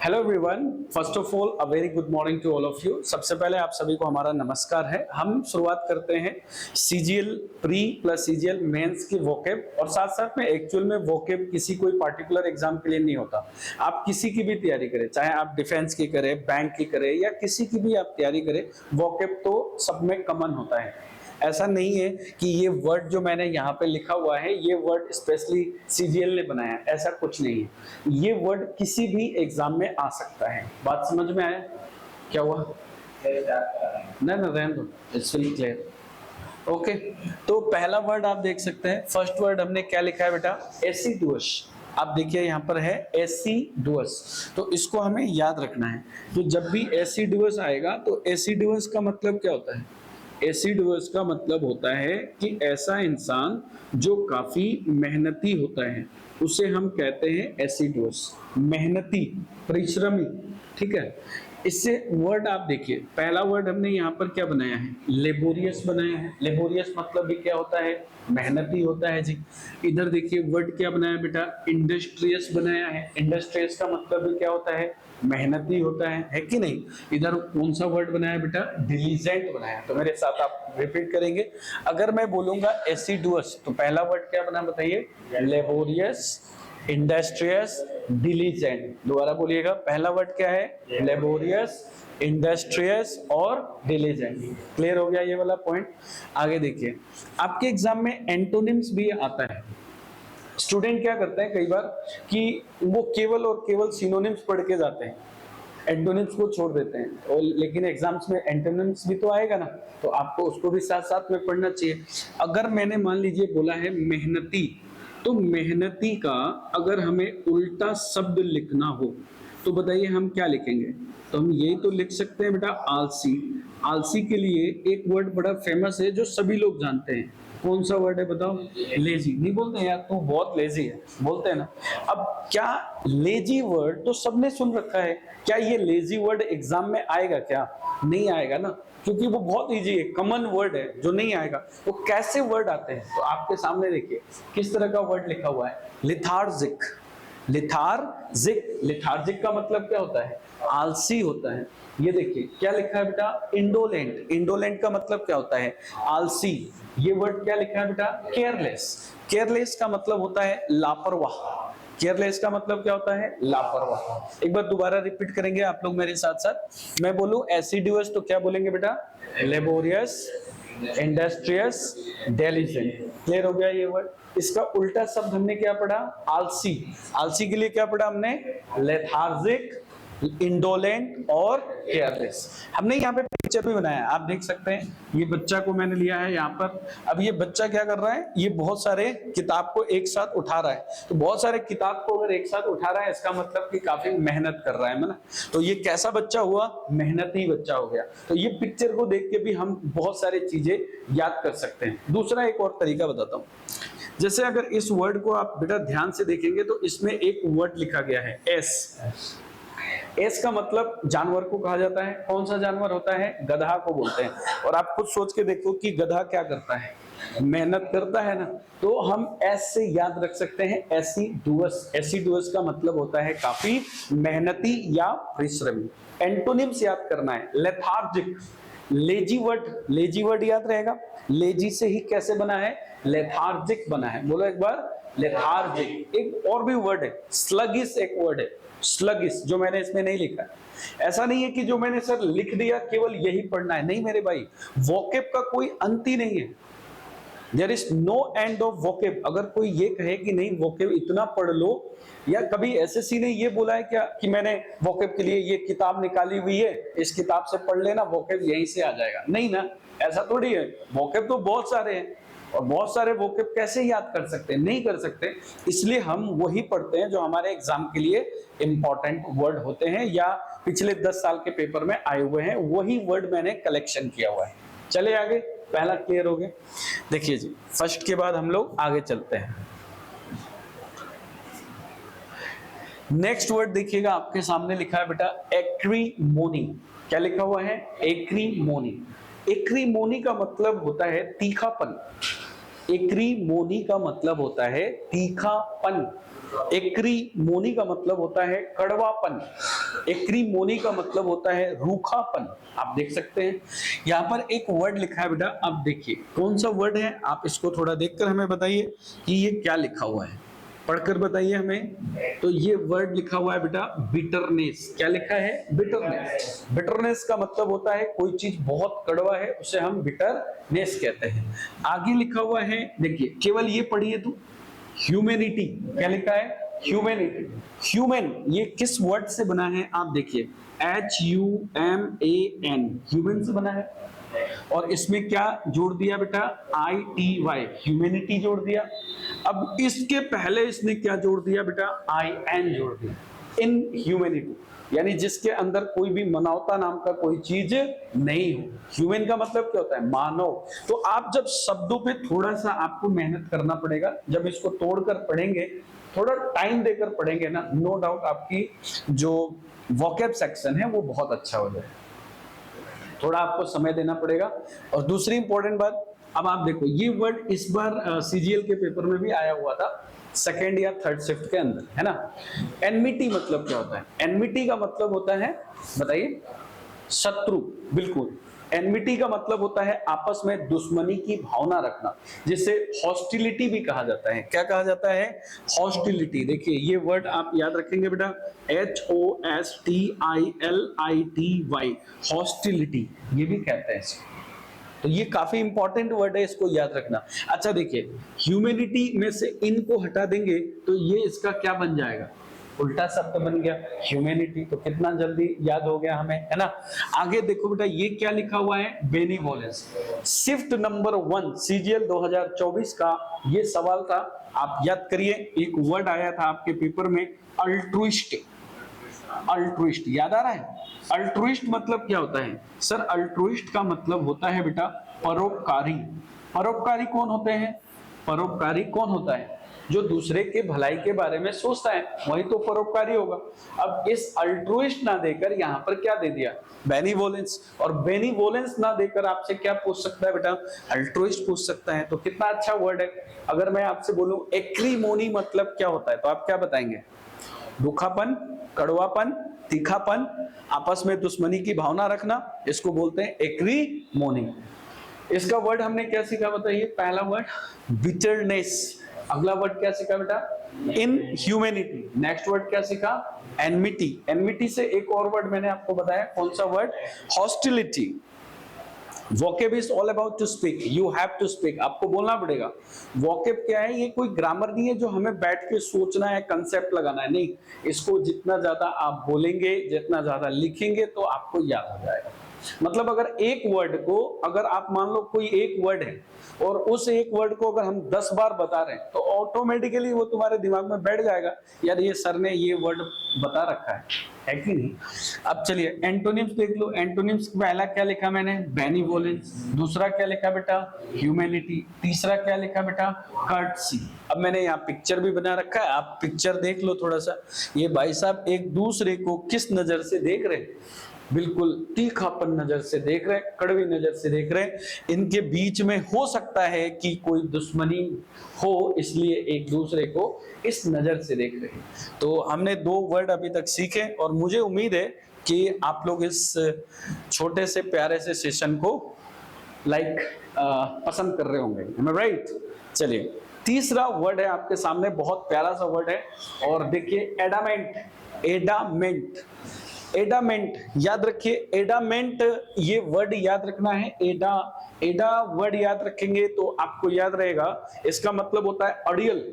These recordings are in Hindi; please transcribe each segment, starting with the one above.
Hello everyone, first of all a very good morning to all of you. सबसे पहले आप सभी को हमारा नमस्कार है। हम शुरुआत करते हैं CGL pre plus CGL mains की वोकेब, और साथ साथ में एक्चुअल में वोकेब किसी कोई पार्टिकुलर एग्जाम के लिए नहीं होता। आप किसी की भी तैयारी करें, चाहे आप डिफेंस की करें, बैंक की करें, या किसी की भी आप तैयारी करें, वोकेब तो सब में कॉमन होता है। ऐसा नहीं है कि ये वर्ड जो मैंने यहाँ पे लिखा हुआ है ये वर्ड स्पेशली सीजीएल ने बनाया, ऐसा कुछ नहीं है। ये वर्ड किसी भी एग्जाम में आ सकता है। बात समझ में आया? क्या हुआ? नहीं ना, रहने दो, इट्स वेरी क्लियर। ओके, तो पहला वर्ड आप देख सकते हैं। फर्स्ट वर्ड हमने क्या लिखा है बेटा? एसिडुअस। आप देखिए यहाँ पर है एसिडुअस, तो इसको हमें याद रखना है। तो जब भी एसिडुअस आएगा तो एसिडुअस का मतलब क्या होता है? एसिडुअस का मतलब होता है कि ऐसा इंसान जो काफी मेहनती होता है उसे हम कहते हैं एसिडुअस, मेहनती, परिश्रमी। ठीक है, इससे वर्ड आप देखिए, पहला वर्ड हमने यहाँ पर क्या बनाया है? लेबोरियस बनाया है। लेबोरियस मतलब भी क्या होता है? मेहनती होता है जी। इधर देखिए वर्ड क्या बनाया बेटा? इंडस्ट्रियस बनाया है। इंडस्ट्रियस का मतलब भी क्या होता है? मेहनती होता है कि नहीं? इधर कौन सा वर्ड बनाया बेटा? डिलीजेंट बनाया। तो मेरे साथ आप रिपीट करेंगे। अगर मैं बोलूंगा एसिडुअस तो पहला वर्ड क्या बना बताइए? Laborious, industrious, diligent. दोबारा बोलिएगा, पहला वर्ड क्या है? लेबोरियस, इंडस्ट्रियस और डिलीजेंट। क्लियर हो गया ये वाला पॉइंट? आगे देखिए, आपके एग्जाम में एंटोनिम्स भी आता है। स्टूडेंट क्या करते हैं कई बार कि वो केवल और केवल सिनोनिम्स पढ़ के जाते हैं, एंटोनिम्स को छोड़ देते हैं, और लेकिन एग्जाम्स में एंटोनिम्स भी तो आएगा ना, तो आपको उसको भी साथ साथ में पढ़ना चाहिए। अगर मैंने मान लीजिए बोला है मेहनती, तो मेहनती का अगर हमें उल्टा शब्द लिखना हो तो बताइए हम क्या लिखेंगे? तो हम यही तो लिख सकते हैं बेटा, आलसी। आलसी के लिए एक वर्ड बड़ा फेमस है जो सभी लोग जानते हैं। कौन सा वर्ड है बताओ? लेजी। नहीं बोलते यार तू बहुत लेजी है, बोलते हैं ना। अब क्या लेजी वर्ड तो सबने सुन रखा है, क्या ये लेजी वर्ड एग्जाम में आएगा? क्या नहीं आएगा ना, क्योंकि वो बहुत इजी है, कॉमन वर्ड है जो नहीं आएगा। तो कैसे वर्ड आते हैं? तो आपके सामने देखिए किस तरह का वर्ड लिखा हुआ है, लिथार्जिक। लिथार्जिक, लिथार्जिक का मतलब क्या होता है? आलसी होता है। ये देखिए क्या लिखा है बेटा? इंडोलेंट। इंडोलेंट का मतलब क्या होता है? आलसी। ये वर्ड क्या लिखा है बेटा? केयरलेस। केयरलेस का मतलब होता है लापरवाह। केयरलेस का मतलब क्या होता है? लापरवाह। एक बार दोबारा रिपीट करेंगे आप लोग मेरे साथ साथ। मैं बोलूं एसिडुअस तो क्या बोलेंगे बेटा? Laborious, industrious, diligent. क्लियर हो गया ये वर्ड? इसका उल्टा शब्द हमने क्या पढ़ा? आलसी। आलसी के लिए क्या पढ़ा हमने? लेथार्जिक, इंडोलेंट और केयरलेस। हमने यहाँ पे पिक्चर भी बनाया, आप देख सकते हैं। ये बच्चा को मैंने लिया है यहाँ पर। अब ये बच्चा क्या कर रहा है? ये बहुत सारे किताब को एक साथ उठा रहा है। तो बहुत सारे किताब को अगर एक साथ उठा रहा है इसका मतलब कि काफी मेहनत कर रहा है ना। तो ये कैसा बच्चा हुआ? मेहनती बच्चा हो गया। तो ये पिक्चर को देख के भी हम बहुत सारी चीजें याद कर सकते हैं। दूसरा एक और तरीका बताता हूँ। जैसे अगर इस वर्ड को आप बेटा ध्यान से देखेंगे तो इसमें एक वर्ड लिखा गया है एस। एस का मतलब जानवर को कहा जाता है। कौन सा जानवर होता है? गधा को बोलते हैं। और आप खुद सोच के देखो कि गधा क्या करता है? मेहनत करता है ना। तो हम एस से याद रख सकते हैं एसिडुअस। एसिडुअस का मतलब होता है काफी मेहनती या परिश्रमी। एंटोनिम्स याद करना है। Lethargic, lazy word, lazy word याद रहेगा। लेजी से ही कैसे बना है? लेथार्जिक बना है। बोलो एक बार, लेथार्जिक। एक और भी वर्ड है स्लगिश, एक वर्ड है स्लगिश जो मैंने इसमें नहीं लिखा। ऐसा नहीं है कि जो मैंने सर लिख दिया केवल यही पढ़ना है, नहीं मेरे भाई। वोकेब का कोई अंत ही नहीं है। There is no end of vocab. अगर कोई ये कहे कि नहीं वोकेब इतना पढ़ लो, या कभी एसएससी ने ये बोला है क्या कि मैंने वोकेब के लिए ये किताब निकाली हुई है, इस किताब से पढ़ लेना, वोकेब यहीं से आ जाएगा? नहीं ना, ऐसा थोड़ी है। वोकेब तो बहुत सारे हैं, और बहुत सारे वोकेब कैसे याद कर सकते हैं? नहीं कर सकते। इसलिए हम वही पढ़ते हैं जो हमारे एग्जाम के लिए इंपॉर्टेंट वर्ड होते हैं, या पिछले 10 साल के पेपर में आए हुए हैं, वही वर्ड मैंने कलेक्शन किया हुआ है। चले आगे, पहला क्लियर हो गया। देखिए जी, फर्स्ट के बाद हम लोग आगे चलते हैं। नेक्स्ट वर्ड देखिएगा आपके सामने लिखा है बेटा एक्रीमोनी। क्या लिखा हुआ है? एक्रीमोनी। एक्रीमोनी का मतलब होता है तीखापन। एक्रीमोनी का मतलब होता है तीखापन। एक्रीमोनी का मतलब होता है कड़वापन। एक्रीमोनी का मतलब होता है रूखापन। आप देख सकते हैं यहाँ पर एक वर्ड लिखा है बेटा, आप देखिए कौन सा वर्ड है, आप इसको थोड़ा देखकर हमें बताइए कि ये क्या लिखा हुआ है, पढ़कर बताइए हमें। तो ये वर्ड लिखा हुआ है बेटा बिटरनेस। क्या लिखा है? बिटरनेस। बिटरनेस का मतलब होता है कोई चीज बहुत कड़वा है, उसे हम बिटरनेस कहते हैं। आगे लिखा हुआ है, देखिए केवल ये पढ़िए तो, ह्यूमैनिटी। क्या लिखा है? ह्यूमैनिटी। ह्यूमन ये किस वर्ड से बना है? आप देखिए HUMAN, ह्यूमन से बना है। और इसमें क्या जोड़ दिया बेटा? ITY, ह्यूमैनिटी जोड़ दिया। अब इसके पहले इसने क्या जोड़ दिया बेटा? IN जोड़ दिया, इन ह्यूमैनिटी, यानी जिसके अंदर कोई भी मानवता नाम का कोई चीज नहीं हो। ह्यूमन का मतलब क्या होता है? मानव। तो आप जब शब्दों पे थोड़ा सा आपको मेहनत करना पड़ेगा, जब इसको तोड़कर पढ़ेंगे, थोड़ा टाइम देकर पढ़ेंगे ना, नो डाउट आपकी जो वोकैब सेक्शन है वो बहुत अच्छा हो जाएगा। थोड़ा आपको समय देना पड़ेगा। और दूसरी इंपॉर्टेंट बात, अब आप देखो ये वर्ड इस बार सीजीएल के पेपर में भी आया हुआ था, सेकेंड या थर्ड शिफ्ट के अंदर, है ना। एनमिटी मतलब क्या होता है? एनमिटी का मतलब होता है, बताइए, शत्रु। बिल्कुल, एनमिटी का मतलब होता है आपस में दुश्मनी की भावना रखना, जिसे हॉस्टिलिटी भी कहा जाता है। क्या कहा जाता है? हॉस्टिलिटी। देखिए ये वर्ड आप याद रखेंगे बेटा, HOSTILITY, हॉस्टिलिटी ये भी कहते हैं इसको। तो ये काफी इंपॉर्टेंट वर्ड है, इसको याद रखना। अच्छा देखिए, ह्यूमैनिटी में से इनको हटा देंगे तो ये इसका क्या बन जाएगा? उल्टा शब्द बन गया, ह्यूमैनिटी। तो कितना जल्दी याद हो गया हमें, है ना। आगे देखो बेटा, ये क्या लिखा हुआ है? बेनिवोलेंस। शिफ्ट नंबर 1 सीजीएल 2024 का ये सवाल था, आप याद करिए। एक वर्ड आया था आपके पेपर में, अल्ट्रुइस्ट। अल्ट्रुइस्ट याद आ रहा है? अल्ट्रुइस्ट मतलब क्या होता है? सर अल्ट्रुइस्ट का मतलब होता है बेटा परोपकारी। परोपकारी कौन होते हैं? परोपकारी कौन होता है? जो दूसरे के भलाई के बारे में सोचता है, वही तो परोपकारी होगा। अब इस अल्ट्रुइस्ट ना देकर यहाँ पर क्या दे दिया? बेनिवोलेंस। और बेनिवोलेंस ना देकर आपसे क्या पूछ सकता है बेटा? अल्ट्रुइस्ट पूछ सकता है। तो कितना अच्छा वर्ड है। अगर मैं आपसे बोलूं एक्रीमोनी मतलब क्या होता है, तो आप क्या बताएंगे? रूखापन, कड़वापन, तीखापन, आपस में दुश्मनी की भावना रखना, इसको बोलते हैं एक्रीमोनी। इसका वर्ड हमने क्या सीखा बताइए? पहला वर्ड बिटरनेस। अगला वर्ड क्या सीखा बेटा? इनह्यूमैनिटी। नेक्स्ट वर्ड क्या सीखा? एनमिटी। एनमिटी से एक और वर्ड मैंने आपको बताया, कौन सा word? Hostility. Vocab is all about to speak, you have to speak, आपको बोलना पड़ेगा। वोकेब क्या है? ये कोई ग्रामर नहीं है जो हमें बैठ के सोचना है, कंसेप्ट लगाना है, नहीं। इसको जितना ज्यादा आप बोलेंगे, जितना ज्यादा लिखेंगे, तो आपको याद हो जाएगा। मतलब अगर एक वर्ड को, अगर आप मान लो कोई एक वर्ड है और उस एक वर्ड को अगर हम 10 बार बता रहे हैं, तो ऑटोमेटिकली वो तुम्हारे दिमाग में बैठ जाएगा, यार ये सर ने ये वर्ड बता रखा है कि नहीं। अब चलिए एंटोनिम्स देख लो। एंटोनिम्स पहला क्या लिखा मैंने? बेनिवोलेंस। दूसरा क्या लिखा बेटा? ह्यूमैनिटी। तीसरा क्या लिखा बेटा? कर्टसी। अब मैंने यहाँ पिक्चर भी बना रखा है, आप पिक्चर देख लो थोड़ा सा। ये भाई साहब एक दूसरे को किस नजर से देख रहे हैं? बिल्कुल तीखापन नजर से देख रहे, कड़वी नजर से देख रहे। इनके बीच में हो सकता है कि कोई दुश्मनी हो, इसलिए एक दूसरे को इस नजर से देख रहे। तो हमने 2 वर्ड अभी तक सीखे और मुझे उम्मीद है कि आप लोग इस छोटे से प्यारे से सेशन को पसंद कर रहे होंगे, am I right? चलिए तीसरा वर्ड है आपके सामने, बहुत प्यारा सा वर्ड है। और देखिए एडामेंट। एडामेंट, एडामेंट याद रखिए। एडामेंट ये वर्ड याद रखना है। एडा वर्ड याद रखेंगे तो आपको याद रहेगा, इसका मतलब होता है अड़ियल।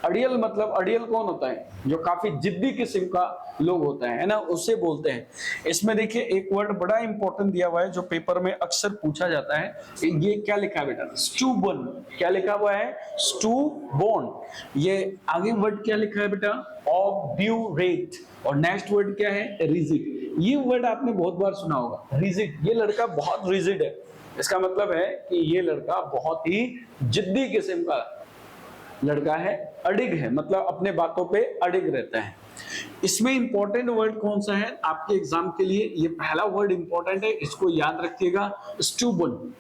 अड़ियल मतलब, अड़ियल कौन होता है? जो काफी जिद्दी किस्म का लोग होता है ना, उससे बोलते हैं। इसमें देखिए एक वर्ड बड़ा इंपॉर्टेंट दिया हुआ है जो पेपर में अक्सर पूछा जाता है। ये क्या लिखा है बेटा? स्टूबन। क्या लिखा हुआ है? स्टूबोन। ये आगे वर्ड क्या लिखा है बेटा? ऑब्ड्यूरेट। और नेक्स्ट वर्ड क्या है? रिजिड। ये वर्ड आपने बहुत बार सुना होगा, रिजिड। ये लड़का बहुत रिजिड है, इसका मतलब है कि ये लड़का बहुत ही जिद्दी किस्म का लड़का है, अडिग है, मतलब अपने बातों पे अडिग रहता है। इसमें इंपॉर्टेंट वर्ड कौन सा है आपके एग्जाम के लिए? ये पहला वर्ड इंपॉर्टेंट है, इसको याद रखिएगा, स्टूबन।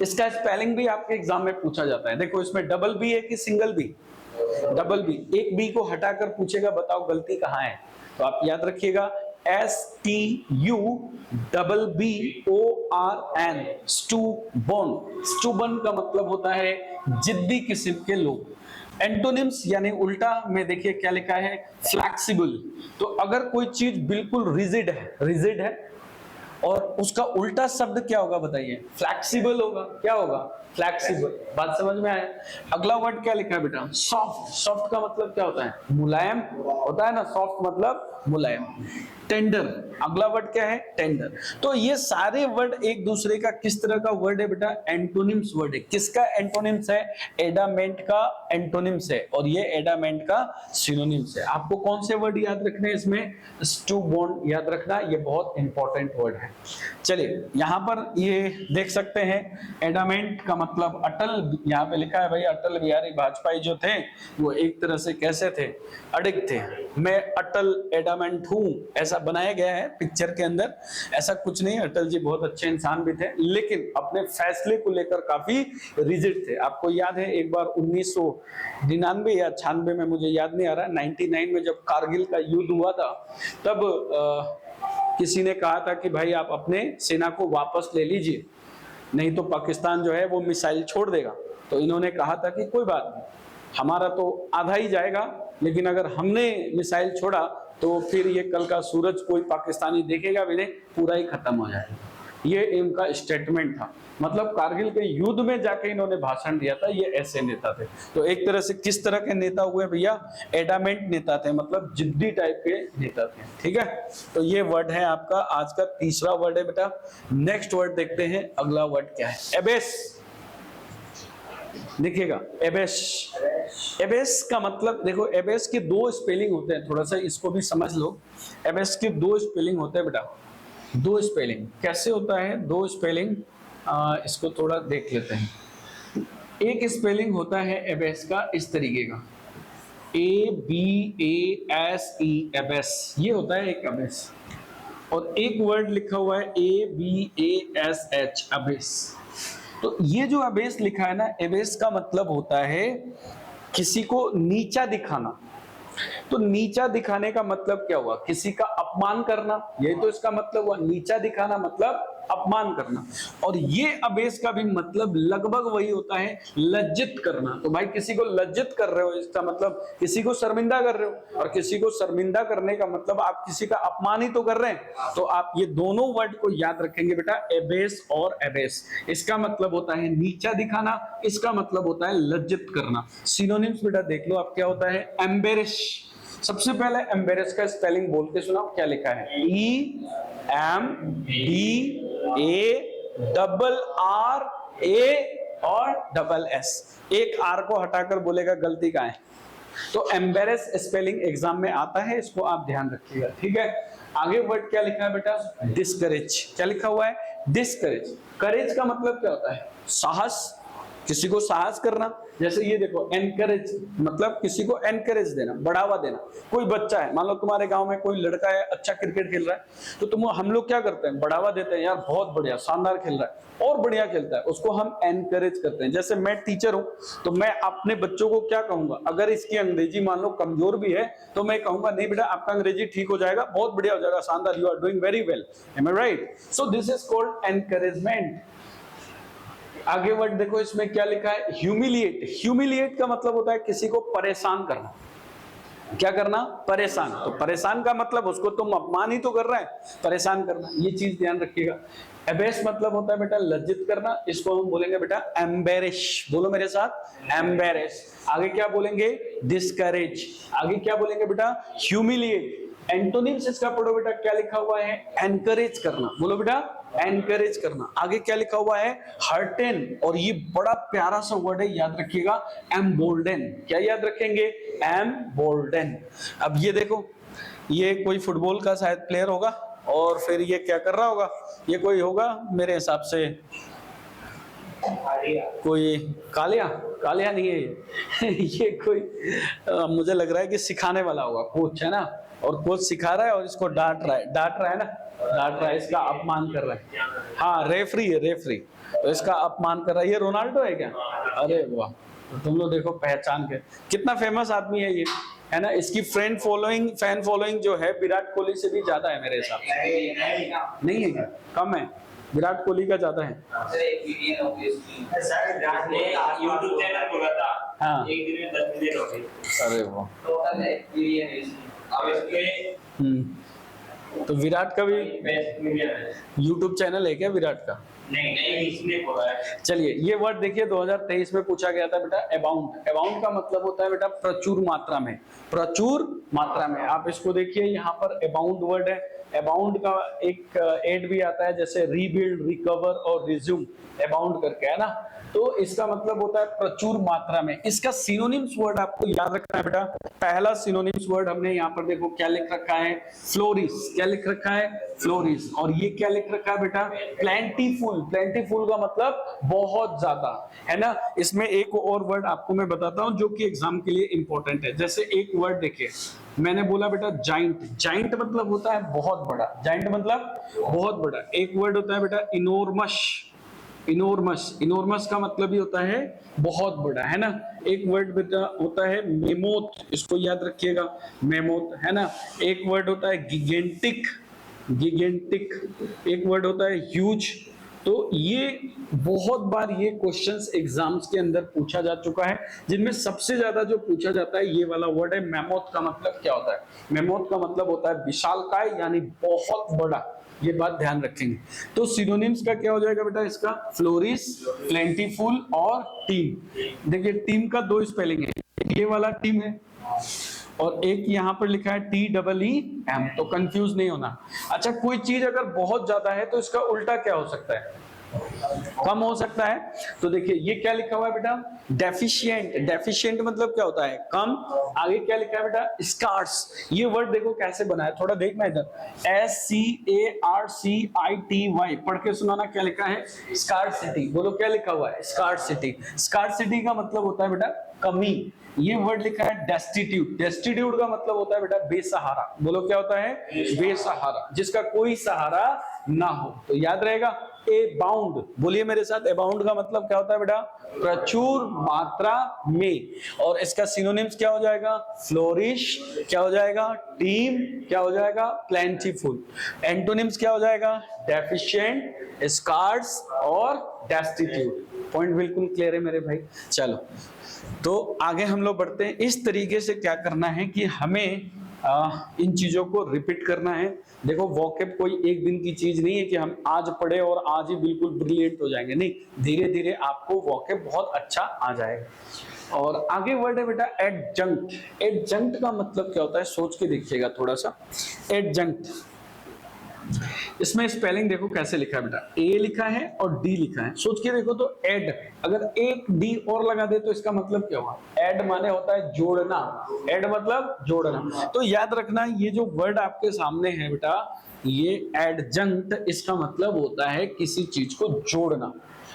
इसका स्पेलिंग भी आपके एग्जाम में पूछा जाता है। देखो इसमें डबल बी है कि सिंगल बी? Double B. एक बी को हटाकर पूछेगा बताओ गलती कहाँ है, तो आप याद रखिएगा STUBBORN, स्टूबॉर्न। स्टूबॉर्न का मतलब होता है जिद्दी किस्म के लोग। एंटोनिम्स यानी उल्टा में देखिए क्या लिखा है, फ्लैक्सिबल। तो अगर कोई चीज बिल्कुल रिजिड है और उसका उल्टा शब्द क्या होगा बताइए, फ्लैक्सिबल होगा। क्या होगा, फ्लैक्सिबल। बात समझ में आया। अगला वर्ड क्या लिखा है बेटा, सॉफ्ट। सॉफ्ट का मतलब क्या होता है, मुलायम होता है ना, सॉफ्ट मतलब मुलायम। टेंडर, अगला वर्ड क्या है, टेंडर। तो ये सारे वर्ड एक दूसरे का किस तरह का वर्ड है बेटा, एंटोनिम्स वर्ड है। किसका एंटोनिम्स है, एडामेंट का एंटोनिम्स है, और ये एडामेंट का सिनोनिम्स है। आपको कौन से वर्ड याद रखने हैं इसमें, स्टूबॉर्न याद रखना, ये बहुत इंपॉर्टेंट वर्ड है। चलिए यहां पर ये देख सकते हैं, एडामेंट का मतलब अटल, यहाँ पे लिखा है भाई अटल बिहारी वाजपेयी जो थे वो एक तरह से कैसे थे, अडिग थे। मैं अटल एडामेंट हूं, ऐसा बनाया गया है पिक्चर के अंदर। ऐसा कुछ नहीं, अटल जी बहुत अच्छे इंसान भी थे, लेकिन अपने फैसले को लेकर काफी रिजिड थे। आपको याद है एक बार 1999 या 96 में, मुझे याद नहीं आ रहा, 99 में जब कारगिल का युद्ध हुआ था, तब किसी ने कहा था कि भाई आप अपने सेना को वापस ले लीजिए, नहीं तो पाकिस्तान जो है वो मिसाइल छोड़ देगा। तो इन्होंने कहा था कि कोई बात नहीं, हमारा तो आधा ही जाएगा, लेकिन अगर हमने मिसाइल छोड़ा तो फिर ये कल का सूरज कोई पाकिस्तानी देखेगा भी नहीं, पूरा ही खत्म हो जाएगा। ये इनका स्टेटमेंट था। मतलब कारगिल के युद्ध में जाके इन्होंने भाषण दिया था। ये ऐसे नेता थे। तो एक तरह से किस तरह के नेता हुए भैया, एडामेंट नेता थे, मतलब जिद्दी टाइप के नेता थे। ठीक है, तो ये वर्ड है आपका आज का तीसरा वर्ड है बेटा। नेक्स्ट वर्ड देखते हैं, अगला वर्ड क्या है, एबेस। देखिएगा एबेस। एबेस का मतलब देखो, एबेस के दो स्पेलिंग होते हैं, थोड़ा सा इसको भी समझ लो। एबेस के दो स्पेलिंग होते हैं बेटा, दो स्पेलिंग। कैसे होता है दो स्पेलिंग, इसको थोड़ा देख लेते हैं। एक स्पेलिंग होता है एबेस का इस तरीके का, ABASE, एबेस, ये होता है एक एबेस। और एक वर्ड लिखा हुआ है ABASH, अबेस। तो ये जो अबेस लिखा है ना, एबेस का मतलब होता है किसी को नीचा दिखाना। तो नीचा दिखाने का मतलब क्या हुआ, किसी का अपमान करना, यही तो इसका मतलब हुआ। नीचा दिखाना मतलब अपमान करना। और ये अबेस का भी मतलब लगभग वही होता है, लज्जित करना। तो भाई किसी को लज्जित कर रहे हो, इसका मतलब किसी को शर्मिंदा कर रहे हो, और किसी को शर्मिंदा करने का मतलब आप किसी का अपमान ही तो कर रहे हैं। तो आप ये दोनों वर्ड को याद रखेंगे बेटा, एबेस और एबेस। इसका मतलब होता है नीचा दिखाना, इसका मतलब होता है लज्जित करना। सिनोनिम्स बेटा देख लो आप, क्या होता है, एम्बेरेश। सबसे पहले एम्बेरेस का स्पेलिंग बोल के सुनाओ, क्या लिखा है, EMBARRA और SS। एक आर को हटाकर बोलेगा गलती का है। तो एम्बेरेस स्पेलिंग एग्जाम में आता है, इसको आप ध्यान रखिएगा। ठीक है, आगे वर्ड क्या लिखा है बेटा, डिस्करेज। क्या लिखा हुआ है, डिस्करेज। करेज का मतलब क्या होता है, साहस, किसी को साहस करना। जैसे ये देखो, एनकरेज मतलब किसी को एनकरेज देना, बढ़ावा देना। कोई बच्चा है, मान लो तुम्हारे गांव में कोई लड़का है, अच्छा क्रिकेट खेल रहा है, तो तुम हम लोग क्या करते हैं, बढ़ावा देते हैं, यार बहुत बढ़िया, शानदार खेल रहा है, और बढ़िया खेलता है, उसको हम एनकरेज करते हैं। जैसे मैं टीचर हूं, तो मैं अपने बच्चों को क्या कहूंगा, अगर इसकी अंग्रेजी मान लो कमजोर भी है, तो मैं कहूंगा नहीं बेटा आपका अंग्रेजी ठीक हो जाएगा, बहुत बढ़िया हो जाएगा, शानदार, you are doing very well. Am I right? So this is called encouragement. आगे वर्ड देखो, इसमें क्या लिखा है, ह्यूमिलिएट। ह्यूमिलिएट का मतलब होता है किसी को परेशान करना। क्या करना, परेशान। तो परेशान का मतलब उसको तुम अपमान ही तो कर रहे हैं, परेशान करना, ये चीज ध्यान रखिएगा। एबेस मतलब होता है बेटा लज्जित करना, इसको हम बोलेंगे बेटा एम्बेरेश। बोलो मेरे साथ, एम्बेरेश। आगे क्या बोलेंगे, डिस्करेज। आगे क्या बोलेंगे बेटा, ह्यूमिलिएट। एंटोनिम्स इसका पढ़ो बेटा, क्या लिखा हुआ है, एनकरेज करना। बोलो बेटा, एनकरेज करना। आगे क्या लिखा हुआ है, हर्टेन। और ये बड़ा प्यारा सा वर्ड है, याद रखिएगा, एम्बोल्डन। क्या याद रखेंगे, एम्बोल्डन। अब ये देखो, ये कोई फुटबॉल का शायद प्लेयर होगा, और फिर ये क्या कर रहा होगा, ये कोई होगा मेरे हिसाब से, कोई कालिया, कालिया नहीं है ये ये कोई मुझे लग रहा है कि सिखाने वाला होगा, कोच है ना, और कोच सिखा रहा है और इसको डांट रहा है, डांट रहा है ना, डांट रहा है, इसका अपमान कर रहा है। हाँ, रेफरी है, रेफरी, तो इसका अपमान कर रहा है। ये रोनाल्डो है क्या, अरे वाह, तो तुम लोग देखो पहचान के, कितना फेमस आदमी है ये। है ना। इसकी फैन फॉलोइंग जो है विराट कोहली से भी ज्यादा है मेरे हिसाब से। नहीं है क्या? कम है, विराट कोहली का ज्यादा है। यूट्यूब चैनल खोला था, हाँ। एक दिन में 10 मिलियन हो गए। अरे वाह। टोटल अब इसमें तो विराट का भी बेस्ट मिलियन है। यूट्यूब चैनल है क्या विराट का? नहीं इसने खोला है। चलिए ये वर्ड देखिए 2023 में पूछा गया था बेटा, अबाउंड। अबाउंड का मतलब होता है बेटा प्रचुर मात्रा में, प्रचुर मात्रा में। आप इसको देखिए यहाँ पर अबाउंड वर्ड है। अबाउंड का एक एड भी आता है जैसे रीबिल्ड, रिकवर और रिज्यूम, अबाउंड करके, है ना। तो इसका मतलब होता है प्रचुर मात्रा में। इसका सिनोनिम्स वर्ड आपको याद रखना है बेटा। पहला सिनोनिम्स वर्ड हमने यहाँ पर देखो क्या लिख रखा है, फ्लोरिश। क्या लिख रखा है? फ्लोरिश। और ये क्या लिख रखा है बेटा? प्लेंटीफुल। प्लेंटीफुल का मतलब बहुत ज्यादा, है ना। इसमें एक और वर्ड आपको मैं बताता हूं जो कि एग्जाम के लिए इंपॉर्टेंट है। जैसे एक वर्ड देखिए, मैंने बोला बेटा जाइंट। जाइंट मतलब होता है बहुत बड़ा, जाइंट मतलब बहुत बड़ा। एक वर्ड होता है बेटा इनोर्मस। इनोर्मस, इनोर्मस का मतलब ही होता है बहुत बड़ा, है ना। एक वर्ड बेटा होता है मेमोथ, इसको याद रखिएगा, मेमोथ, है ना। एक वर्ड होता है गिगेंटिक, गिगेंटिक। एक वर्ड होता है ह्यूज। तो ये बहुत बार ये क्वेश्चंस एग्जाम्स के अंदर पूछा जा चुका है, जिनमें सबसे ज्यादा जो पूछा जाता है ये वाला वर्ड है मेमोथ। का मतलब क्या होता है? मेमोथ का मतलब होता है विशालकाय, यानी बहुत बड़ा। ये बात ध्यान रखेंगे। तो सिनोनिम्स का क्या हो जाएगा बेटा इसका? फ्लोरिश, प्लेंटीफुल और टीम। देखिए टीम का दो स्पेलिंग है, ये वाला टीम है और एक यहाँ पर लिखा है TEEM, तो कंफ्यूज नहीं होना। अच्छा, कोई चीज अगर बहुत ज्यादा है तो इसका उल्टा क्या हो सकता है? कम हो सकता है। तो देखिए ये क्या लिखा हुआ है बेटा? डेफिशिएंट। डेफिशिएंट मतलब क्या होता है? कम। आगे क्या लिखा है बेटा? स्कार्स। ये वर्ड देखो कैसे बना है, थोड़ा देखना इधर। SCARCITY, पढ़ के सुनाना क्या लिखा है? स्कार्सिटी। बोलो क्या लिखा हुआ है? स्कार्सिटी। स्कार्सिटी का मतलब होता है बेटा कमी। ये वर्ड लिखा है डेस्टिट्यूट। डेस्टिट्यूट का मतलब होता है बेटा बेसहारा। बोलो क्या होता है? बेसहारा, जिसका कोई सहारा ना हो। तो याद रहेगा अबाउंड। बोलिए मेरे साथ, अबाउंड का मतलब क्या होता है बेटा? प्रचुर मात्रा में। और इसका सिनोनिम्स क्या हो जाएगा? फ्लोरिश, क्या हो जाएगा? टीम, क्या हो जाएगा? प्लेंटीफुल। एंटोनिम्स क्या हो जाएगा? डेफिशिएंट, स्कार्स और डेस्टिट्यूट। पॉइंट बिल्कुल क्लियर है मेरे भाई। चलो तो आगे हम लोग बढ़ते हैं। इस तरीके से क्या करना है कि हमें इन चीजों को रिपीट करना है। देखो वोकैब कोई एक दिन की चीज नहीं है कि हम आज पढ़े और आज ही बिल्कुल ब्रिलियंट हो जाएंगे, नहीं। धीरे धीरे आपको वोकैब बहुत अच्छा आ जाएगा। और आगे वर्ड है बेटा एडजंक्ट। एडजंक्ट का मतलब क्या होता है? सोच के देखिएगा थोड़ा सा। एडजंक्ट, इसमें स्पेलिंग देखो कैसे लिखा है बेटा। ए लिखा है और डी लिखा है। सोच के देखो तो एड, अगर एक डी और लगा दे तो इसका मतलब क्या हुआ? एड माने होता है जोड़ना। एड मतलब जोड़ना। तो याद रखना ये जो वर्ड आपके सामने है बेटा, ये एडजंक्ट, इसका मतलब होता है किसी चीज को जोड़ना।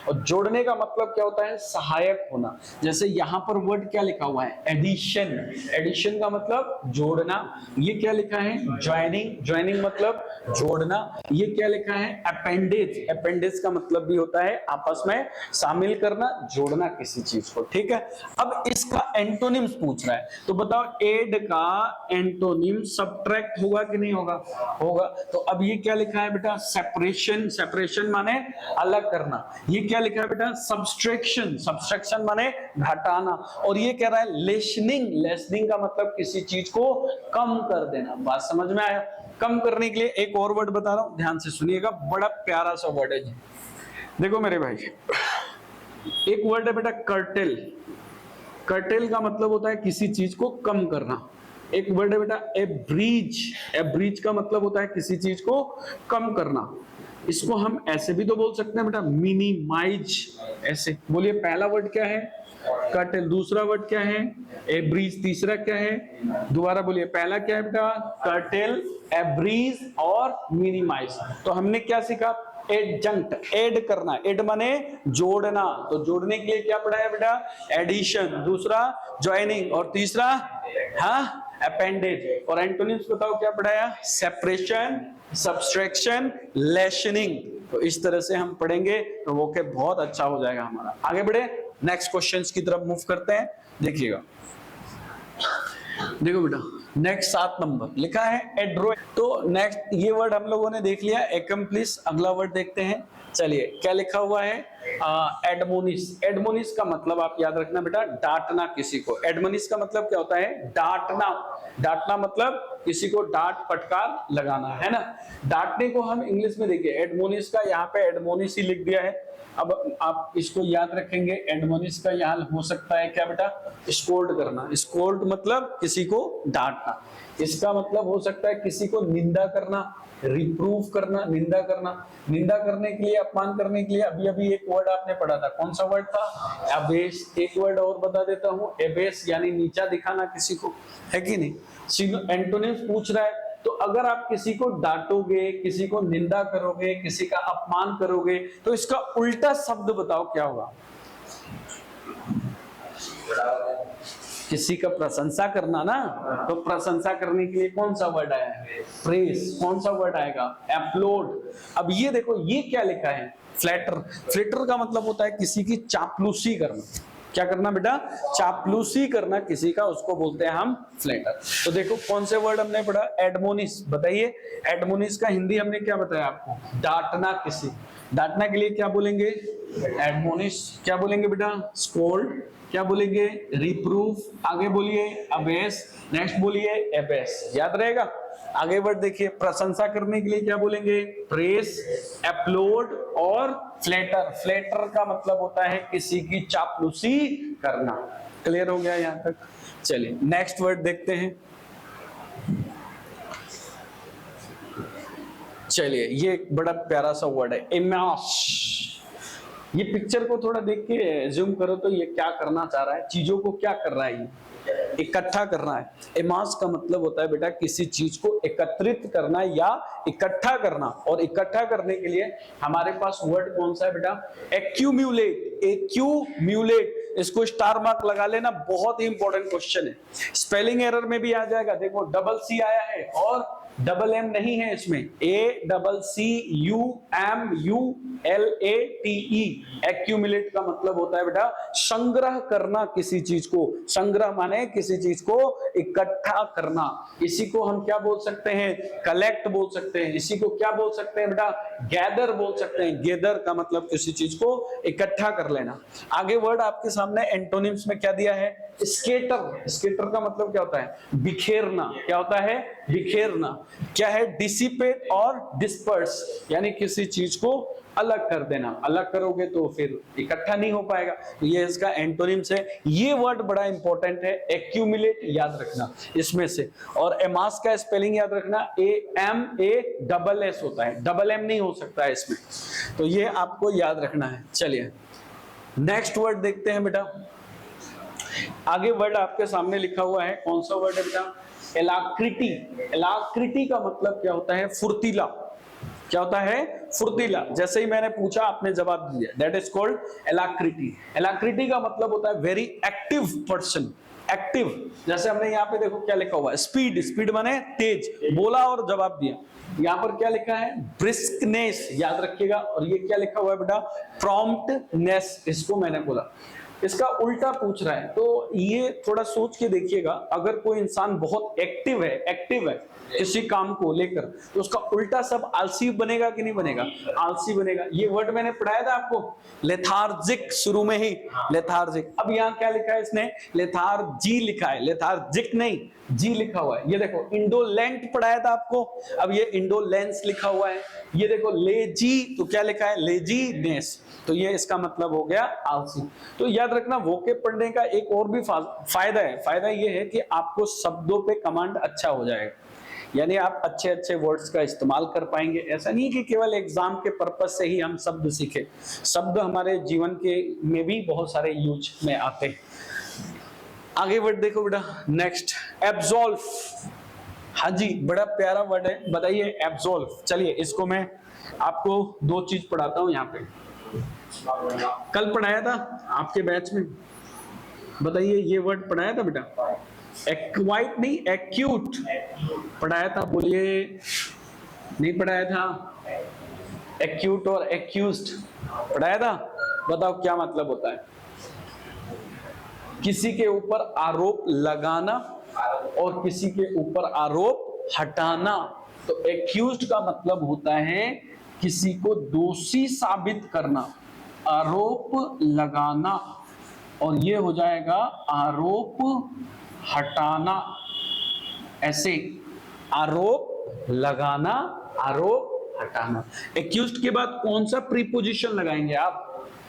और जोड़ने का मतलब क्या होता है? सहायक होना। जैसे यहाँ पर वर्ड क्या लिखा हुआ है? एडिशन। एडिशन का मतलब जोड़ना। ये क्या लिखा है? ज्वाइनिंग। ज्वाइनिंग मतलब जोड़ना। ये क्या लिखा है? अपेंडेज। अपेंडेज का मतलब भी होता है आपस में शामिल करना, जोड़ना किसी चीज को, ठीक है। अब इसका एंटोनिम्स पूछ रहा है, तो बताओ एड का एंटोनिम सब्ट्रैक्ट होगा कि नहीं होगा? होगा। तो अब ये क्या लिखा है बेटा? सेपरेशन। सेपरेशन माने अलग करना। ये क्या लिखा है बेटा? सब्सट्रैक्शन। सब्सट्रैक्शन माने घटाना। और ये कह रहा है लेसनिंग। लेसनिंग का मतलब किसी चीज को कम कर देना। बात समझ में आया? कम करने के लिए एक और वर्ड बता रहा हूं, ध्यान से सुनिएगा, बड़ा प्यारा सा वर्ड है जी। देखो मेरे भाई, एक वर्ड है बेटा कर्टेल। कर्टेल का मतलब होता है किसी चीज को कम करना। एक वर्ड है बेटा एब्रीज। एब्रीज का मतलब होता है किसी चीज को कम करना। इसको हम ऐसे भी तो बोल सकते हैं बेटा, मिनिमाइज। ऐसे बोलिए, पहला वर्ड क्या है? कर्टेल। दूसरा वर्ड क्या है? एब्रीज। तीसरा क्या है? दोबारा बोलिए, पहला क्या है बेटा? कर्टेल, एब्रीज और मिनिमाइज। तो हमने क्या सीखा? एडजंक्ट, ऐड करना। ऐड माने जोड़ना। तो जोड़ने के लिए क्या पढ़ा है बेटा? एडिशन। दूसरा ज्वाइनिंग। और तीसरा अपेंडेज। और एंटोनिम्स बताओ क्या पढ़ाया? Separation, subtraction, lessening. तो इस तरह से हम पढ़ेंगे तो वोकैब बहुत अच्छा हो जाएगा हमारा। आगे बढ़े, नेक्स्ट क्वेश्चंस की तरफ मूव करते हैं। देखिएगा देखो बेटा नेक्स्ट 7 नंबर लिखा है एड्रो। तो नेक्स्ट ये वर्ड हम लोगों ने देख लिया एकम्प्लिस। अगला वर्ड देखते हैं। चलिए क्या लिखा हुआ है एडमोनिस। एडमोनिस का मतलब आप याद रखना बेटा डांटना किसी को। एडमोनिस का मतलब क्या होता है डांटना। डांटना मतलब किसी को डांट फटकार लगाना है ना। डांटने को हम इंग्लिश में देखिए एडमोनिस का यहाँ पे एडमोनिस ही लिख दिया है। अब आप इसको याद रखेंगे एडमोनिस का यहाँ हो सकता है क्या बेटा स्कोल्ड करना। स्कोल्ड मतलब किसी को डांटना। इसका मतलब हो सकता है किसी को निंदा करना, रिप्रूव करना, निंदा करना। निंदा करने के लिए अपमान करने के लिए अभी अभी एक वर्ड आपने पढ़ा था, कौन सा वर्ड था एबेस। एक वर्ड और बता देता हूँ एबेस यानी नीचा दिखाना किसी को, है कि नहीं। एंटोनिम्स पूछ रहा है तो अगर आप किसी को डांटोगे, किसी को निंदा करोगे, किसी का अपमान करोगे तो इसका उल्टा शब्द बताओ क्या होगा। किसी का प्रशंसा करना ना, तो प्रशंसा करने के लिए कौन सा वर्ड आया है प्रेस। कौन सा वर्ड आएगा एप्लॉड। अब ये देखो ये क्या लिखा है फ्लैटर। फ्लैटर का मतलब होता है किसी की चापलूसी करना। क्या करना बेटा चापलूसी करना किसी का, उसको बोलते हैं हम फ्लैटर। तो देखो कौन से वर्ड हमने पढ़ा एडमोनिस। बताइए एडमोनिस का हिंदी हमने क्या बताया आपको डांटना किसी। डांटना के लिए क्या बोलेंगे एडमोनिस। क्या बोलेंगे बेटा स्कोल्ड। क्या बोलेंगे रिप्रूफ। आगे बोलिए अबेस। नेक्स्ट बोलिए एबेस। याद रहेगा। आगे वर्ड देखिए प्रशंसा करने के लिए क्या बोलेंगे प्रेस, एप्लॉड और फ्लैटर। फ्लैटर का मतलब होता है किसी की चापलूसी करना। क्लियर हो गया यहां तक। चलिए नेक्स्ट वर्ड देखते हैं। चलिए ये एक बड़ा प्यारा सा वर्ड है एमास। ये पिक्चर को थोड़ा देख के जूम करो तो ये क्या करना चाह रहा है, चीजों को क्या कर रहा है, ये इकट्ठा करना है। एमास का मतलब होता है बेटा किसी चीज को एकत्रित करना या इकट्ठा करना। और इकट्ठा करने के लिए हमारे पास वर्ड कौन सा है बेटा एक्यूम्यूलेट। एक्यूम्यूलेट इसको स्टार मार्क लगा लेना, बहुत ही इंपॉर्टेंट क्वेश्चन है। स्पेलिंग एरर में भी आ जाएगा। देखो डबल सी आया है और डबल एम नहीं है इसमें, A double C U M U L A T E. Accumulate का मतलब होता है बेटा संग्रह करना किसी चीज को। संग्रह माने किसी चीज को इकट्ठा करना। इसी को हम क्या बोल सकते हैं कलेक्ट बोल सकते हैं। इसी को क्या बोल सकते हैं बेटा गैदर बोल सकते हैं। गैदर का मतलब किसी चीज को इकट्ठा कर लेना। आगे वर्ड आपके सामने एंटोनिम्स में क्या दिया है स्केटर। स्केटर का मतलब क्या होता है बिखेरना। क्या होता है बिखेरना। क्या है डिसिपेट और डिस्पर्स यानी किसी चीज को अलग कर देना। अलग करोगे तो फिर इकट्ठा नहीं हो पाएगा। तो ये इसका एंटोनिम्स है। ये वर्ड बड़ा इंपॉर्टेंट है एक्यूमुलेट याद रखना इसमें से। और एमास का स्पेलिंग याद रखना A M A double S होता है, डबल एम नहीं हो सकता है इसमें। तो ये आपको याद रखना है। चलिए नेक्स्ट वर्ड देखते हैं बेटा। आगे वर्ड आपके सामने लिखा हुआ है, कौन सा वर्ड है बेटा एलाक्रिटी। एलाक्रिटी का मतलब क्या होता है फुर्तीला। क्या होता है फुर्तीला। जैसे ही मैंने पूछा आपने जवाब दिया, that is called alacrity. Alacrity का मतलब होता है वेरी एक्टिव पर्सन। एक्टिव जैसे हमने यहाँ पे देखो क्या लिखा हुआ है स्पीड। स्पीड माने तेज, बोला और जवाब दिया। यहाँ पर क्या लिखा है ब्रिस्कनेस याद रखिएगा। और ये क्या लिखा हुआ है बेटा प्रॉम्प्टनेस। इसको मैंने बोला इसका उल्टा पूछ रहा है तो ये थोड़ा सोच के देखिएगा। अगर कोई इंसान बहुत एक्टिव है किसी काम को लेकर तो उसका उल्टा सब आलसी बनेगा कि नहीं बनेगा आलसी बनेगा। ये वर्ड मैंने पढ़ाया था आपको लेथार्जिक शुरू में ही लेथार्जिक। अब यहाँ क्या लिखा है इसने लेथार्जी लिखा है, लेथार्जिक नहीं जी लिखा हुआ है। ये देखो इंडोलेंट पढ़ाया था आपको, अब ये इंडोलेंस लिखा हुआ है। ये देखो लेजी तो क्या लिखा है लेजीनेस। तो ये इसका मतलब हो गया आलसी। तो याद रखना वोकेब पढ़ने का एक और भी फायदा है। फायदा ये है कि आपको शब्दों पे कमांड अच्छा हो जाएगा, यानी आप अच्छे अच्छे वर्ड्स का इस्तेमाल कर पाएंगे। ऐसा नहीं कि केवल एग्जाम के पर्पज से ही हम शब्द सीखे। शब्द हमारे जीवन के में भी बहुत सारे यूज में आते हैं। आगे वर्ड देखो बेटा नेक्स्ट एब्सॉल्व। हाँ जी बड़ा प्यारा वर्ड है, बताइए एब्सॉल्व। चलिए इसको मैं आपको दो चीज पढ़ाता हूं यहाँ पे। कल पढ़ाया था आपके बैच में, बताइए ये वर्ड पढ़ाया था बेटा एक्वाइट नहीं एक्यूट पढ़ाया था, बोलिए नहीं पढ़ाया था। एक्यूट और एक्यूज्ड पढ़ाया था, बताओ क्या मतलब होता है। किसी के ऊपर आरोप लगाना और किसी के ऊपर आरोप हटाना। तो एक्यूज्ड का मतलब होता है किसी को दोषी साबित करना, आरोप लगाना, और ये हो जाएगा आरोप हटाना। ऐसे आरोप लगाना, आरोप हटाना। एक्यूज्ड के बाद कौन सा प्रीपोजिशन लगाएंगे आप?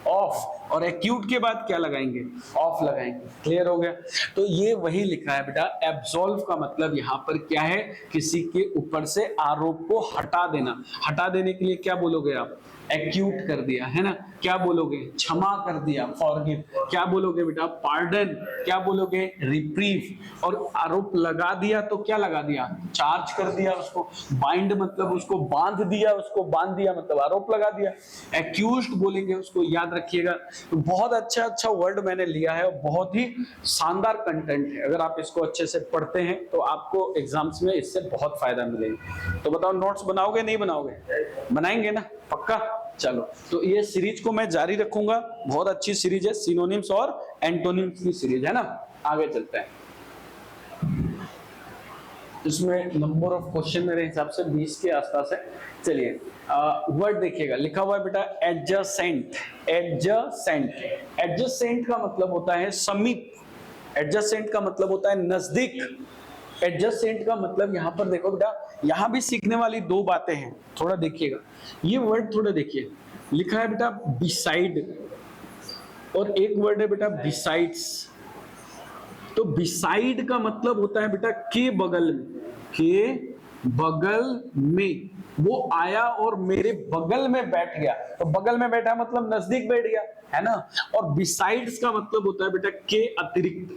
ऑफ। और एक्यूट के बाद क्या लगाएंगे? ऑफ लगाएंगे। क्लियर हो गया? तो ये वही लिखा है बेटा, एब्सॉल्व का मतलब यहां पर क्या है? किसी के ऊपर से आरोप को हटा देना। हटा देने के लिए क्या बोलोगे आप? एक्यूट कर दिया, है ना? क्या बोलोगे? क्षमा कर दिया, फॉरगिव। क्या बोलोगे बेटा? पार्डन। क्या बोलोगे? रिप्रीव। और आरोप लगा दिया तो क्या लगा दिया? चार्ज कर दिया उसको। बाइंड मतलब उसको बांध दिया, उसको बांध दिया मतलब आरोप लगा दिया। एक्यूज्ड बोलेंगे उसको, याद रखिएगा। तो बहुत अच्छा वर्ड मैंने लिया है और बहुत ही शानदार कंटेंट है। अगर आप इसको अच्छे से पढ़ते हैं तो आपको एग्जाम्स में इससे बहुत फायदा मिलेगा। तो बताओ, नोट्स बनाओगे नहीं बनाओगे? बनाएंगे ना? पक्का? चलो, तो ये सीरीज को मैं जारी रखूंगा। बहुत अच्छी सीरीज है, सिनोनिम्स और एंटोनिम्स की सीरीज है ना। आगे चलते हैं। इसमें नंबर ऑफ क्वेश्चन मेरे हिसाब से 20 के आसपास है। चलिए, वर्ड देखिएगा, लिखा हुआ है बेटा एडजेसेंट। एडजेसेंट, एडजेसेंट का मतलब होता है समीप। एडजेसेंट का मतलब होता है नजदीक। एडजेसेंट का मतलब यहां पर देखो बेटा, यहां भी सीखने वाली दो बातें हैं, थोड़ा देखिएगा। ये वर्ड थोड़ा देखिए, लिखा है बेटा बिसाइड, और एक वर्ड है बेटा बिसाइड्स। तो बिसाइड का मतलब होता है बेटा के बगल में। के बगल में, वो आया और मेरे बगल में बैठ गया। तो बगल में बैठा मतलब नजदीक बैठ गया, है ना। और बिसाइड्स का मतलब होता है बेटा के अतिरिक्त।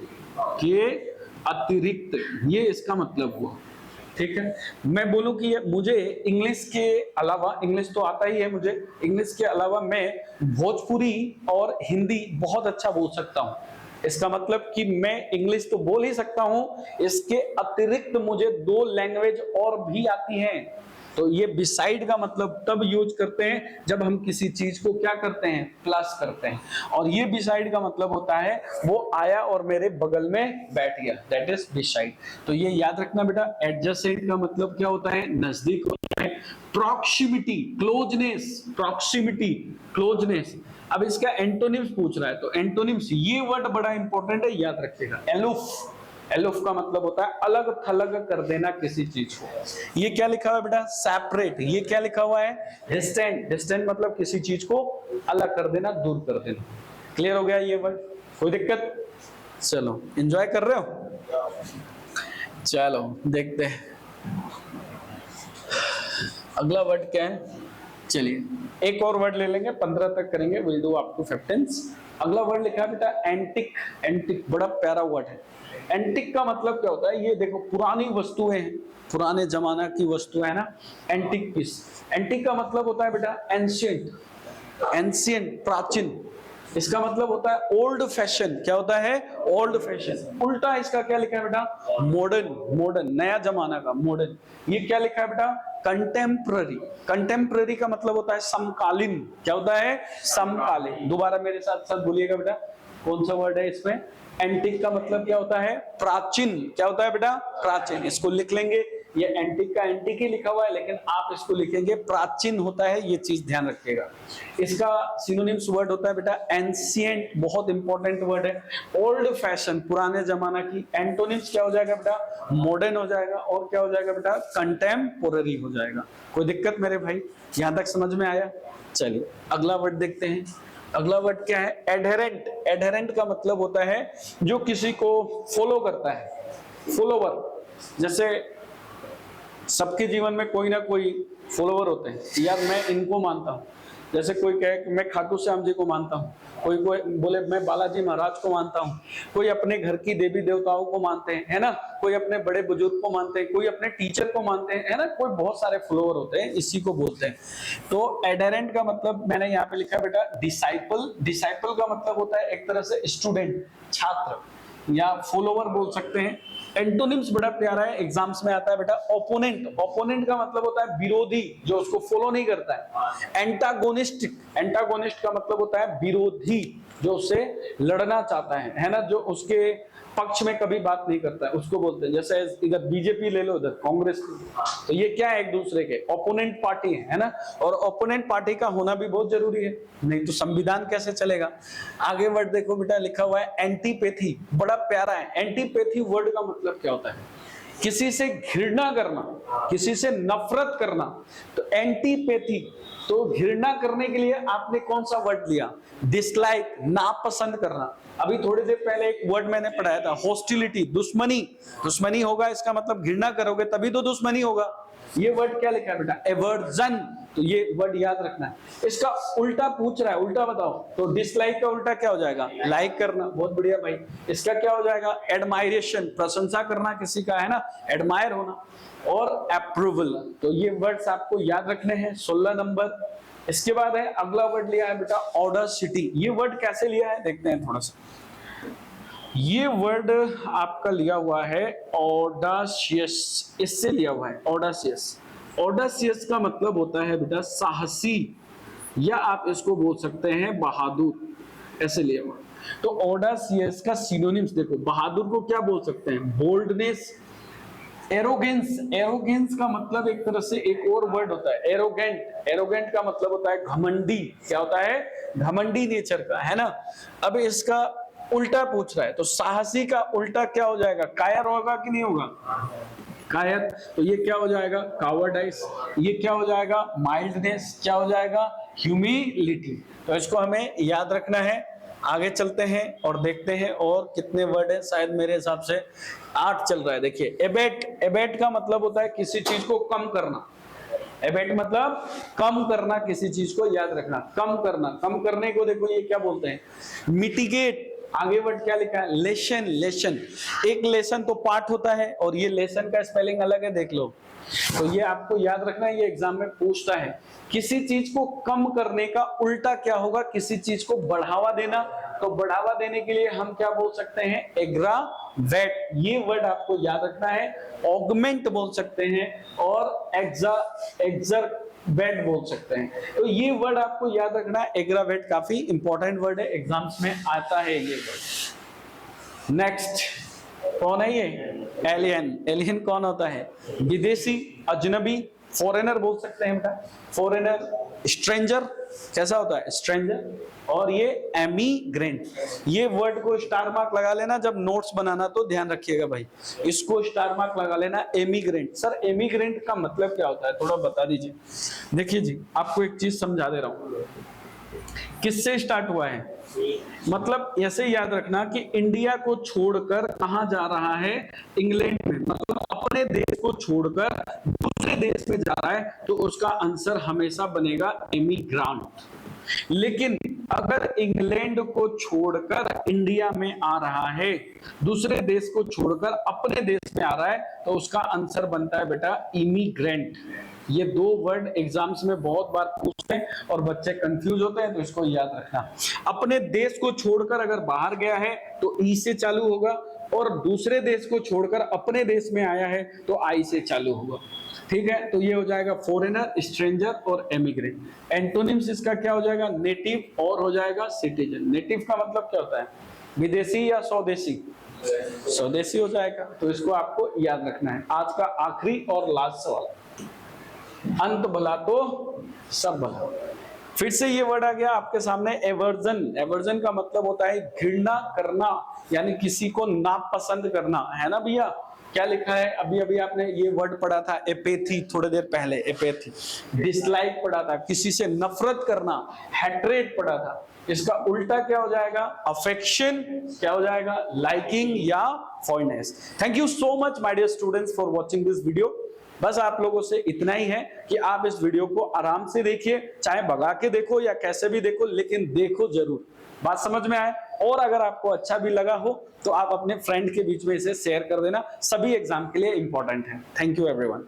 के अतिरिक्त, ये इसका मतलब हुआ। ठीक है, मैं बोलूं कि मुझे इंग्लिश के अलावा, इंग्लिश तो आता ही है मुझे, इंग्लिश के अलावा मैं भोजपुरी और हिंदी बहुत अच्छा बोल सकता हूं। इसका मतलब कि मैं इंग्लिश तो बोल ही सकता हूं, इसके अतिरिक्त मुझे 2 लैंग्वेज और भी आती हैं। तो ये बिसाइड का मतलब तब यूज करते हैं जब हम किसी चीज को क्या करते हैं? प्लस करते हैं। और ये बिसाइड का मतलब होता है वो आया और मेरे बगल में बैठ गया, दैट इज बिसाइड। तो ये याद रखना बेटा। एडजेसेंट का मतलब क्या होता है? नजदीक होता है। Proximity, closeness, proximity, closeness. अब इसका एंटोनिम्स पूछ रहा है, तो एंटोनिम्स, ये वर्ड बड़ा इंपॉर्टेंट है, याद रखिएगा। एलुफ। एलुफ का मतलब होता है अलग थलग कर देना किसी चीज को। ये क्या लिखा हुआ है बेटा? सेपरेट। ये क्या लिखा हुआ है? डिस्टेंट। डिस्टेंट मतलब किसी चीज को अलग कर देना, दूर कर देना। क्लियर हो गया ये वर्ड? कोई दिक्कत? चलो, एंजॉय कर रहे हो? चलो देखते हैं अगला वर्ड क्या है। चलिए, एक और वर्ड ले लेंगे, 15 तक करेंगे, विल डू अप टू 15। अगला वर्ड लिखा है बेटा एंटिक। एंटिक बड़ा प्यारा वर्ड है। एंटिक का मतलब क्या होता है? ये देखो, पुरानी वस्तुएं हैं, पुराने जमाना की वस्तुएं है ना, एंटिक पीस। एंटिक का मतलब होता है बेटा एंशिएंट। एंशिएंट, प्राचीन। इसका मतलब होता है ओल्ड फैशन। क्या होता है? Old fashion. उल्टा इसका क्या लिखा है बेटा? मॉडर्न। मॉडर्न, नया जमाना का, मॉडर्न। ये क्या लिखा है बेटा? कंटेम्पररी। कंटेम्पररी का मतलब होता है समकालीन। क्या होता है? समकालीन। दोबारा मेरे साथ साथ बोलिएगा बेटा, कौन सा वर्ड है इसमें? एंटिक का मतलब क्या होता है? प्राचीन। क्या होता है बेटा? प्राचीन। इसको लिख लेंगे, ये एंटिक का एंटिक ही लिखा हुआ है, लेकिन आप इसको लिखेंगे प्राचीन होता है, ये चीज ध्यान रखिएगा। इसका सिनोनिम्स वर्ड होता है बेटा एंशिएंट, बहुत इंपॉर्टेंट वर्ड है। ओल्ड फैशन, पुराने जमाना की। एंटोनिम्स क्या हो जाएगा बेटा? मॉडर्न हो जाएगा। और क्या हो जाएगा बेटा? कंटेम्पोररी हो जाएगा। कोई दिक्कत मेरे भाई? यहां तक समझ में आया? चलिए अगला वर्ड देखते हैं। अगला वर्ड क्या है? एडहेरेंट। एडहेरेंट का मतलब होता है जो किसी को फॉलो करता है, फॉलोवर। जैसे सबके जीवन में कोई ना कोई फॉलोवर होते हैं, यार मैं इनको मानता हूँ। जैसे कोई कहे कि मैं खाटू श्याम जी को मानता हूँ, कोई बोले मैं बालाजी महाराज को मानता हूँ, कोई अपने घर की देवी देवताओं को मानते हैं, है ना, कोई अपने बड़े बुजुर्ग को मानते हैं, कोई अपने टीचर को मानते हैं, है ना, कोई बहुत सारे फॉलोवर होते हैं, इसी को बोलते हैं। तो एडहेरेंट का मतलब मैंने यहाँ पे लिखा बेटा डिसाइपल। डिसाइपल का मतलब होता है एक तरह से स्टूडेंट, छात्र, या फॉलोवर बोल सकते हैं। एंटोनिम्स बड़ा प्यारा है, एग्जाम्स में आता है बेटा ओपोनेंट। ओपोनेंट का मतलब होता है विरोधी, जो उसको फॉलो नहीं करता है। एंटागोनिस्टिक। एंटागोनिस्ट का मतलब होता है विरोधी, जो उससे लड़ना चाहता है ना, जो उसके पक्ष में कभी बात नहीं करता है उसको बोलते हैं। जैसे इधर बीजेपी ले लो, इधर कांग्रेस ले लो, तो ये क्या है, एक दूसरे के ओपोनेंट पार्टी है ना। और ओपोनेंट पार्टी का होना भी बहुत जरूरी है, नहीं तो संविधान कैसे चलेगा। आगे वर्ड देखो बेटा, लिखा हुआ है एंटीपैथी, बड़ा प्यारा है। एंटीपैथी वर्ड का मतलब क्या होता है, किसी से घृणा करना, किसी से नफरत करना। तो एंटीपैथी, तो घृणा करने के लिए आपने कौन सा वर्ड लिया, डिसलाइक, नापसंद करना। अभी थोड़ी देर पहले एक वर्ड मैंने पढ़ाया था, हॉस्टिलिटी, दुश्मनी। दुश्मनी होगा इसका मतलब घृणा करोगे तभी तो दुश्मनी होगा। ये वर्ड क्या लिखा है बेटा, एवर्जन, तो ये वर्ड याद रखना है। इसका उल्टा पूछ रहा है, उल्टा बताओ, तो डिसलाइक का उल्टा क्या हो जाएगा, लाइक करना। बहुत बढ़िया भाई। इसका क्या हो जाएगा, एडमायरेशन, प्रशंसा करना किसी का, है ना, एडमायर होना। और अप्रूवल, तो ये वर्ड्स आपको याद रखने हैं, 16 नंबर। इसके बाद है अगला वर्ड लिया है बेटा ऑडासिटी। ये वर्ड कैसे लिया है देखते हैं थोड़ा सा। ये वर्ड आपका लिया हुआ है ऑडासियस, इससे लिया हुआ है ऑडासियस। ऑडासियस का मतलब होता है बेटा साहसी, या आप इसको बोल सकते हैं बहादुर, ऐसे लिया हुआ। तो ऑडासियस का सिनोनिम्स देखो, बहादुर को क्या बोल सकते हैं, बोल्डनेस, एरोगेंस। एरोगेंस का मतलब एक तरह से एक और वर्ड होता है एरोगेंट। एरोगेंट का मतलब होता है घमंडी। क्या होता है, घमंडी नेचर का, है ना। अब इसका उल्टा पूछ रहा है, तो साहसी का उल्टा क्या हो जाएगा, कायर होगा कि नहीं होगा, कायर। तो ये क्या हो जाएगा, कावर्डाइस। ये क्या हो जाएगा, माइल्डनेस। क्या हो जाएगा, ह्यूमिलिटी। तो इसको हमें याद रखना है। आगे चलते हैं और देखते हैं और कितने वर्ड है, शायद मेरे हिसाब से 8 चल रहा है। देखिए एबेट, एबेट का मतलब होता है किसी चीज को कम करना। एबेट मतलब कम करना, किसी चीज को याद रखना, कम करना। कम करने को देखो ये क्या बोलते हैं, मिटिगेट। आगे वर्ड क्या लिखा है, लेशन। लेशन, एक लेसन तो पार्ट होता है, और ये लेसन का स्पेलिंग अलग है, देख लो। तो ये आपको याद रखना है, ये एग्जाम में पूछता है। किसी चीज को कम करने का उल्टा क्या होगा, किसी चीज को बढ़ावा देना। तो बढ़ावा देने के लिए हम क्या बोल सकते हैं, एग्रावेट। ये वर्ड आपको याद रखना है। ऑगमेंट बोल सकते हैं, और एक्सरबेट बोल सकते हैं। तो ये वर्ड आपको याद रखना है। एग्रावेट काफी इंपॉर्टेंट वर्ड है, एग्जाम्स में आता है ये वर्ड। नेक्स्ट कौन है ये, एलियन। एलियन कौन होता है, विदेशी, अजनबी, फॉरेनर बोल सकते हैं बेटा, फॉरेनर। स्ट्रेंजर कैसा होता है, स्ट्रेंजर। और ये एमिग्रेंट। ये वर्ड को स्टार मार्क लगा लेना जब नोट्स बनाना, तो ध्यान रखिएगा भाई, इसको स्टार मार्क लगा लेना। एमिग्रेंट। सर एमिग्रेंट का मतलब क्या होता है, थोड़ा बता दीजिए। देखिए जी, आपको एक चीज समझा दे रहा हूं, किससे स्टार्ट हुआ है, मतलब ऐसे याद रखना कि इंडिया को छोड़कर कहां जा रहा है, इंग्लैंड में। मतलब अपने देश को छोड़कर दूसरे देश में जा रहा है, तो उसका आंसर हमेशा बनेगा एमिग्रांट। लेकिन अगर इंग्लैंड को छोड़कर इंडिया में आ रहा है, दूसरे देश को छोड़कर अपने देश में आ रहा है, तो उसका आंसर बनता है बेटा इमिग्रेंट। ये दो वर्ड एग्जाम्स में बहुत बार पूछते हैं और बच्चे कंफ्यूज होते हैं, तो इसको याद रखना। अपने देश को छोड़कर अगर बाहर गया है तो ई से चालू होगा, और दूसरे देश को छोड़कर अपने देश में आया है तो आई से चालू होगा। ठीक है, तो ये हो जाएगा फॉरेनर, स्ट्रेंजर और एमिग्रेंट। एंटोनिम्स इसका क्या हो जाएगा, नेटिव और हो जाएगा सिटीजन। नेटिव का मतलब क्या होता है, विदेशी या स्वदेशी, स्वदेशी हो जाएगा। तो इसको आपको याद रखना है। आज का आखिरी और लास्ट सवाल, अंत भला तो सब भला। फिर से ये वर्ड आ गया आपके सामने, एवर्जन। एवर्जन का मतलब होता है घृणा करना, यानी किसी को नापसंद करना, है ना भैया। क्या लिखा है, अभी अभी आपने ये वर्ड पढ़ा था एपेथी, थोड़ी देर पहले एपेथी। डिसलाइक पढ़ा था, किसी से नफरत करना, हैट्रेड पढ़ा था। इसका उल्टा क्या हो जाएगा, अफेक्शन। क्या हो जाएगा, लाइकिंग या fondness. Thank you so much my dear students for watching this video. बस आप लोगों से इतना ही है कि आप इस वीडियो को आराम से देखिए, चाहे भगा के देखो या कैसे भी देखो, लेकिन देखो जरूर। बात समझ में आए, और अगर आपको अच्छा भी लगा हो तो आप अपने फ्रेंड के बीच में इसे शेयर कर देना। सभी एग्जाम के लिए इंपॉर्टेंट है। Thank you everyone.